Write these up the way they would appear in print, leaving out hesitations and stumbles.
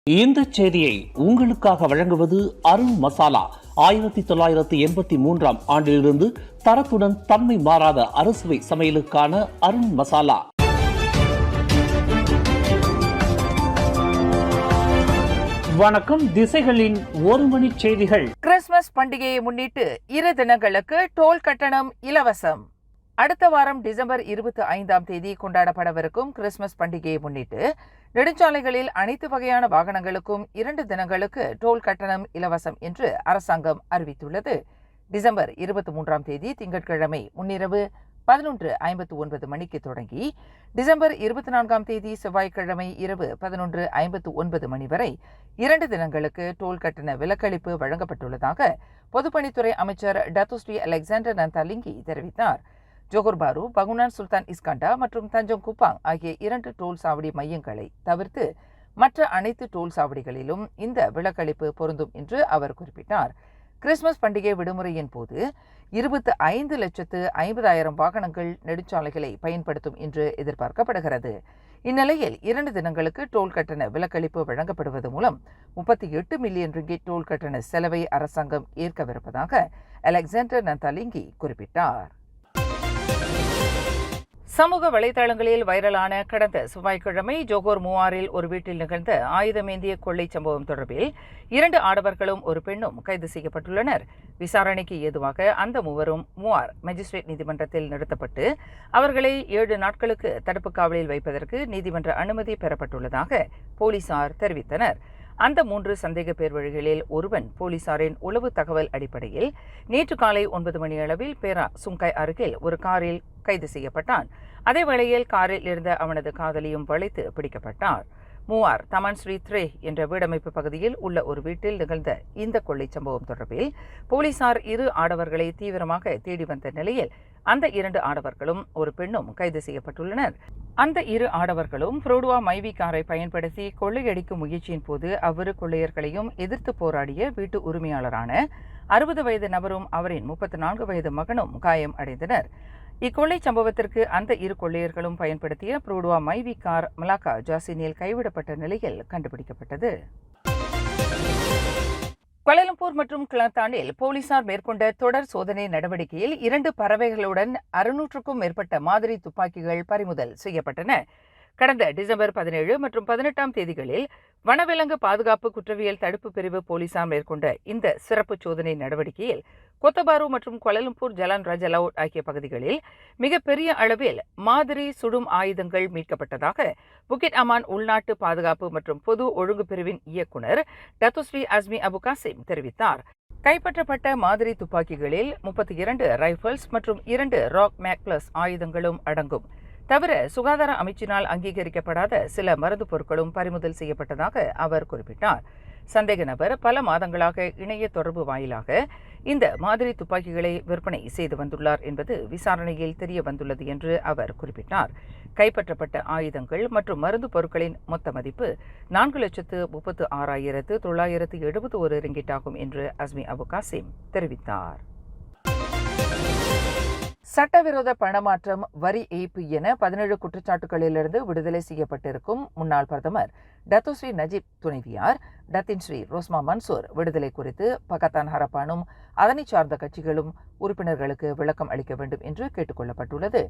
இந்த செய்தியை உங்களுக்காக வழங்குவது அருண் மசாலா. 1983 ஆண்டிலிருந்து தரத்துடன் தன்மை மாறாத அறுசுவை சமையலுக்கான அருண் மசாலா. வணக்கம். திசைகளின் ஒரு மணி செய்திகள். கிறிஸ்துமஸ் பண்டிகையை முன்னிட்டு 2 தினங்களுக்கு டோல் கட்டணம் இலவசம். அடுத்த வாரம் டிசம்பர் 25ஆம் தேதி கொண்டாடப்படவிருக்கும் கிறிஸ்துமஸ் பண்டிகையை முன்னிட்டு நெடுஞ்சாலைகளில் அனைத்து வகையான வாகனங்களுக்கும் 2 தினங்களுக்கு டோல் கட்டணம் இலவசம் என்று அரசாங்கம் அறிவித்துள்ளது. டிசம்பர் 23ஆம் தேதி திங்கட்கிழமை முன்னிரவு 11:59 மணிக்கு தொடங்கி டிசம்பர் 24ஆம் தேதி செவ்வாய்க்கிழமை இரவு 11:59 மணி வரை 2 தினங்களுக்கு டோல் கட்டண விலக்களிப்பு வழங்கப்பட்டுள்ளதாக பொதுப்பணித்துறை அமைச்சர் டத்துஸ்ரீ அலெக்சாண்டர் நந்தாலிங்கி தெரிவித்தார். ஜோகர் பாரு, பகுனான் சுல்தான் இஸ்கண்டா மற்றும் தஞ்சோங் குப்பாங் ஆகிய 2 டோல் சாவடி மையங்களை தவிர்த்து மற்ற அனைத்து டோல் சாவடிகளிலும் இந்த விலக்களிப்பு பொருந்தும் என்று அவர் குறிப்பிட்டார். கிறிஸ்துமஸ் பண்டிகை விடுமுறையின் போது 25,50,000 வாகனங்கள் நெடுஞ்சாலைகளை பயன்படுத்தும் என்று எதிர்பார்க்கப்படுகிறது. இந்நிலையில் 2 தினங்களுக்கு டோல் கட்டண விலக்களிப்பு வழங்கப்படுவது மூலம் 38 மில்லியன் ரிங்கிட் டோல் கட்டண செலவை அரசாங்கம் ஏற்கவிருப்பதாக அலெக்சாண்டர் நந்தாலிங்கி குறிப்பிட்டார். சமூக வலைதளங்களில் வைரலான கடந்த செவ்வாய்க்கிழமை ஜோகோர் மூவாரில் ஒரு வீட்டில் நிகழ்ந்த ஆயுதமேந்திய கொள்ளை சம்பவம் தொடர்பில் 2 ஆடவர்களும் ஒரு பெண்ணும் கைது செய்யப்பட்டுள்ளனர். விசாரணைக்கு ஏதுவாக அந்த மூவரும் மூவார் மேஜிஸ்ட்ரேட் நீதிமன்றத்தில் நிறுத்தப்பட்டு அவர்களை 7 நாட்களுக்கு தடுப்பு காவலில் வைப்பதற்கு நீதிமன்ற அனுமதி பெறப்பட்டுள்ளதாக போலீசார் தெரிவித்தனர். அந்த 3 சந்தேக பேர் வழிகளில் ஒருவன் போலீசாரின் உளவு தகவல் அடிப்படையில் நேற்று காலை 9 மணி அளவில் பேரா சுங்காய் அருகில் ஒரு காரில் கைது செய்யப்பட்டான். அதே வேளையில் காரில் இருந்த அவனது காதலியும் வளைத்து பிடிக்கப்பட்டார். மூவார் தமன் ஸ்ரீ த்ரே என்ற வீடமைப்பு பகுதியில் உள்ள ஒரு வீட்டில் நிகழ்ந்த இந்த கொள்ளை சம்பவம் தொடர்பில் போலீசார் 2 ஆடவர்களை தீவிரமாக தேடி வந்த நிலையில் அந்த 2 ஆடவர்களும் ஒரு பெண்ணும் கைது செய்யப்பட்டுள்ளனர். அந்த 2 ஆடவர்களும் புரோடுவா மைவி காரை பயன்படுத்தி கொள்ளையடிக்கும் முயற்சியின் போது அவ்விரு கொள்ளையர்களையும் எதிர்த்து போராடிய வீட்டு உரிமையாளரான 60 வயது நபரும் அவரின் 34 வயது மகனும் காயம் அடைந்தனர். இக்கொள்ளை சம்பவத்திற்கு அந்த 2 கொள்ளையர்களும் பயன்படுத்திய புரோடுவா மைவி கார் மலாக்கா ஜாசினில் கைவிடப்பட்ட நிலையில் கண்டுபிடிக்கப்பட்டது. கோலாலம்பூர் மற்றும் கிளாந்தானில் போலீசார் மேற்கொண்ட தொடர் சோதனை நடவடிக்கையில் 2 பறவைகளுடன் 600க்கும் மேற்பட்ட மாதிரி துப்பாக்கிகள் பறிமுதல் செய்யப்பட்டன. கடந்த டிசம்பர் 17 மற்றும் 18ஆம் தேதிகளில் வனவிலங்கு பாதுகாப்பு குற்றவியல் தடுப்பு பிரிவு போலீசார் மேற்கொண்ட இந்த சிறப்பு சோதனை நடவடிக்கையில் கொத்தபாரு மற்றும் கோலாலம்பூர் ஜலான் ரஜலவுட் ஆகிய பகுதிகளில் மிகப்பெரிய அளவில் மாதிரி சுடும் ஆயுதங்கள் மீட்கப்பட்டதாக புக்கிட் அமான் உள்நாட்டு பாதுகாப்பு மற்றும் பொது ஒழுங்கு பிரிவின் இயக்குநர் டத்துஸ்ரீ அஸ்மி அபு காசிம் தெரிவித்தார். கைப்பற்றப்பட்ட மாதிரி துப்பாக்கிகளில் 32 ரைபிள்ஸ் மற்றும் 2 ராக் மேக் பிளஸ் ஆயுதங்களும் அடங்கும். தவிர சுகாதார அமைச்சினால் அங்கீகரிக்கப்படாத சில மருந்து பொருட்களும் பறிமுதல் செய்யப்பட்டதாக அவர் குறிப்பிட்டார். சந்தேக நபர் பல மாதங்களாக இணைய தொடர்பு வாயிலாக இந்த மாதிரி துப்பாக்கிகளை விற்பனை செய்து வந்துள்ளார் என்பது விசாரணையில் தெரிய வந்துள்ளது என்று அவர் குறிப்பிட்டார். கைப்பற்றப்பட்ட ஆயுதங்கள் மற்றும் மருந்து பொருட்களின் மொத்த மதிப்பு 4,36,971 ரிங்கிட் ஆகும் என்று அஸ்மி அபு காசிம் தெரிவித்தார். சட்டவிரோத பணமாற்றம், வரி ஏய்ப்பு என 17 குற்றச்சாட்டுகளிலிருந்து விடுதலை செய்யப்பட்டிருக்கும் முன்னாள் பிரதமர் டத்துஸ்ரீ நஜீப் துணைவியார் டத்தின் ஸ்ரீ ரோஸ்மா மன்சூர் விடுதலை குறித்து பகத்தான் ஹரப்பானும் அதனை சார்ந்த கட்சிகளும் உறுப்பினர்களுக்கு விளக்கம் அளிக்க வேண்டும் என்று கேட்டுக் கொள்ளப்பட்டுள்ளது.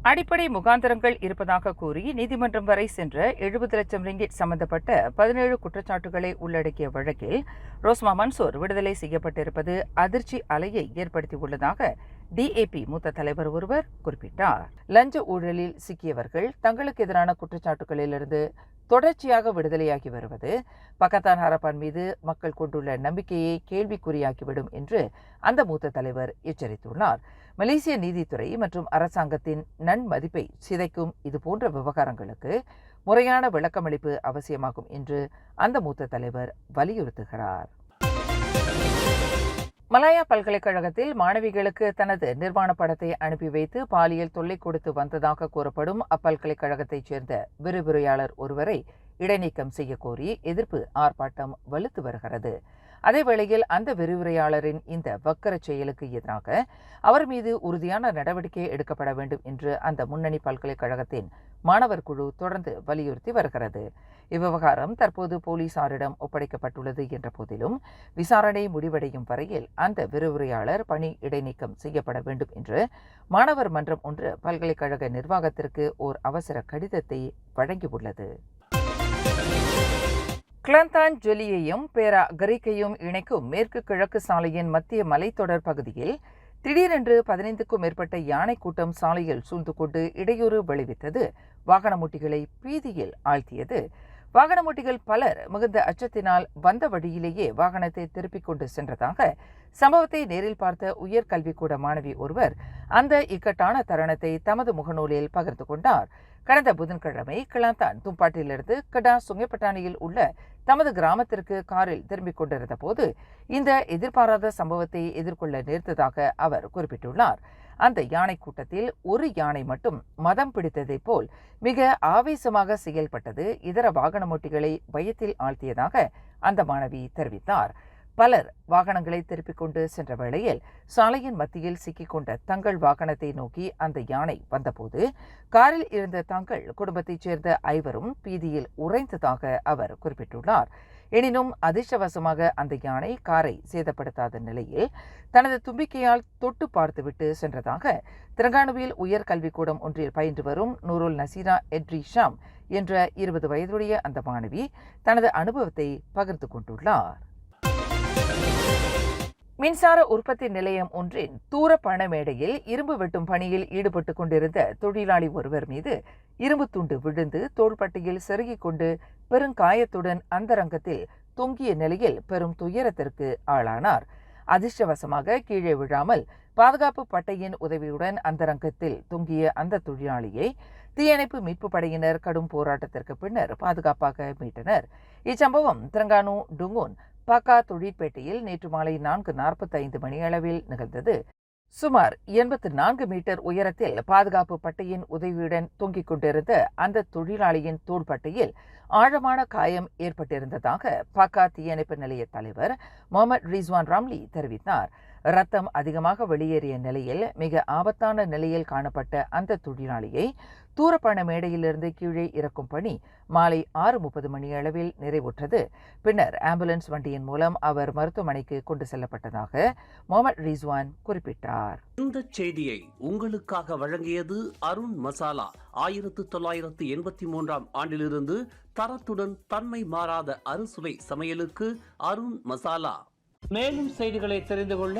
அடிப்படை முகாந்திரங்கள் இருப்பதாக கூறி நீதிமன்றம் வரை சென்ற 70 லட்சம் ரிங்கிட் சம்பந்தப்பட்ட 17 குற்றச்சாட்டுகளை உள்ளடக்கிய வழக்கில் ரோஸ்மா மன்சூர் விடுதலை செய்யப்பட்டிருப்பது அதிர்ச்சி அலையை ஏற்படுத்தியுள்ளதாக டிஏபி மூத்த தலைவர் ஒருவர் குறிப்பிட்டார். லஞ்ச ஊழலில் சிக்கியவர்கள் தங்களுக்கு எதிரான குற்றச்சாட்டுகளிலிருந்து தொடர்ச்சியாக விடுதலையாகி வருவது பகத்தான் ஹரப்பான் மீது மக்கள் கொண்டுள்ள நம்பிக்கையை கேள்விக்குறியாக்கிவிடும் என்று அந்த மூத்த தலைவர் எச்சரித்துள்ளார். மலேசிய நீதித்துறை மற்றும் அரசாங்கத்தின் நன்மதிப்பை சிதைக்கும் இதுபோன்ற விவகாரங்களுக்கு முறையான விளக்கமளிப்பு அவசியமாகும் என்று அந்த மூத்த தலைவர் வலியுறுத்துகிறார். மலாயா பல்கலைக்கழகத்தில் மாணவிகளுக்கு தனது நிர்வாண படத்தை அனுப்பி வைத்து பாலியல் தொல்லை கொடுத்து வந்ததாக கூறப்படும் அப்பல்கலைக்கழகத்தைச் சேர்ந்த விரிவுரையாளர் ஒருவரை இடைநீக்கம் செய்ய கோரி எதிர்ப்பு ஆர்ப்பாட்டம் வலுத்து வருகிறது. அதேவேளையில் அந்த விரிவுரையாளரின் இந்த வக்கர செயலுக்கு எதிராக அவர் மீது உறுதியான நடவடிக்கை எடுக்கப்பட வேண்டும் என்று அந்த முன்னணி பல்கலைக்கழகத்தின் மாணவர் குழு தொடர்ந்து வலியுறுத்தி வருகிறது. இவ்விவகாரம் தற்போது போலீசாரிடம் ஒப்படைக்கப்பட்டுள்ளது என்ற போதிலும் விசாரணை முடிவடையும் வரையில் அந்த விரிவுரையாளர் பணி இடைநீக்கம் செய்யப்பட வேண்டும் என்று மாணவர் மன்றம் ஒன்று பல்கலைக்கழக நிர்வாகத்திற்கு ஓர் அவசர கடிதத்தை வழங்கியுள்ளது. கிளந்தான் ஜொலியையும் பேரா கரிக்கையும் இணைக்கும் மேற்கு கிழக்கு சாலையின் மத்திய மலைத்தொடர் பகுதியில் திடீரென்று 15க்கும் மேற்பட்ட யானை கூட்டம் சாலையில் சூழ்ந்து கொண்டு இடையூறு விளைவித்தது. வாகனமோட்டிகளை பீதியில் ஆழ்த்தியது. வாகனமோட்டிகள் பலர் மிகுந்த அச்சத்தினால் வந்த வழியிலேயே வாகனத்தை திருப்பிக் கொண்டு சென்றதாக சம்பவத்தை நேரில் பார்த்த உயர்கல்விக்கூட மாணவி ஒருவர் அந்த இக்கட்டான தருணத்தை தமது முகநூலில் பகிர்ந்து கொண்டார். கடந்த புதன்கிழமை கிளந்தான் தும்பாட்டிலிருந்து கடா சுங்கப்பட்டாணியில் உள்ள தமது கிராமத்திற்கு காரில் திரும்பிக் கொண்டிருந்த போது இந்த எதிர்பாராத சம்பவத்தை எதிர்கொள்ள நேர்ந்ததாக அவர் குறிப்பிட்டுள்ளார். அந்த யானை கூட்டத்தில் ஒரு யானை மட்டும் மதம் பிடித்ததைப் போல் மிக ஆவேசமாக செயல்பட்டது இதர வாகனமோட்டிகளை பயத்தில் ஆழ்த்தியதாக அந்த மாணவி தெரிவித்தார். பலர் வாகனங்களை திருப்பிக் கொண்டு சென்ற வேளையில் சாலையின் மத்தியில் சிக்கிக்கொண்ட தங்கள் வாகனத்தை நோக்கி அந்த யானை வந்தபோது காரில் இருந்த தங்கள் குடும்பத்தைச் சேர்ந்த 5வரும் பீதியில் உறைந்ததாக அவர் குறிப்பிட்டுள்ளார். எனினும் அதிர்ஷ்டவசமாக அந்த யானை காரை சேதப்படுத்தாத நிலையில் தனது தும்பிக்கையால் தொட்டு பார்த்துவிட்டு சென்றதாக திரங்கானுவில் உயர்கல்விக்கூடம் ஒன்றில் பயின்று வரும் நூருல் நசீரா எட்ரி ஷாம் என்ற 20 வயதுடைய அந்த மாணவி தனது அனுபவத்தை பகிர்ந்து கொண்டுள்ளார். மின்சார உற்பத்தி நிலையம் ஒன்றின் தூர பண மேடையில் இரும்பு வெட்டும் பணியில் ஈடுபட்டுக் கொண்டிருந்த தொழிலாளி ஒருவர் மீது இரும்பு துண்டு விழுந்து தோள்பட்டையில் செருகிக் கொண்டு பெருங்காயத்துடன் அந்தரங்கத்தில் தொங்கிய நிலையில் பெரும் துயரத்திற்கு ஆளானார். அதிர்ஷ்டவசமாக கீழே விழாமல் பாதுகாப்பு பட்டையின் உதவியுடன் அந்தரங்கத்தில் தொங்கிய அந்த தொழிலாளியை தீயணைப்பு மீட்பு படையினர் கடும் போராட்டத்திற்கு பின்னர் பாதுகாப்பாக மீட்டனர். இச்சம்பவம் திரங்கானு டுங்கூன் பாக்கா தொழிற்பேட்டையில் நேற்று மாலை 4:45 மணியளவில் நிகழ்ந்தது. சுமார் 84 மீட்டர் உயரத்தில் பாதுகாப்பு பட்டையின் உதவியுடன் தொங்கிக் கொண்டிருந்த அந்த தொழிலாளியின் தோள்பட்டையில் ஆழமான காயம் ஏற்பட்டிருந்ததாக பாக்கா தீயணைப்பு நிலைய தலைவர் முகமது ரிஸ்வான் ராம்லி தெரிவித்தார். ரத்தம் அதிகமாக வெளியேறிய நிலையில் மிக ஆபத்தான நிலையில் காணப்பட்ட அந்த தொழிலாளியை தூரப்பண மேடையிலிருந்து கீழே இறக்கும் பணி மாலை 6:30 மணியளவில் நிறைவுற்றது. பின்னர் ஆம்புலன்ஸ் வண்டியின் மூலம் அவர் மருத்துவமனைக்கு கொண்டு செல்லப்பட்டதாக முகமது ரிஸ்வான் குறிப்பிட்டார். இந்த செய்தியை உங்களுக்காக வழங்கியது அருண் மசாலா. 1983ஆம் ஆண்டிலிருந்து தரத்துடன் தன்மை மாறாத அறுசுவை சமையலுக்கு அருண் மசாலா. மேலும் செய்திகளை தெரிந்து கொள்ள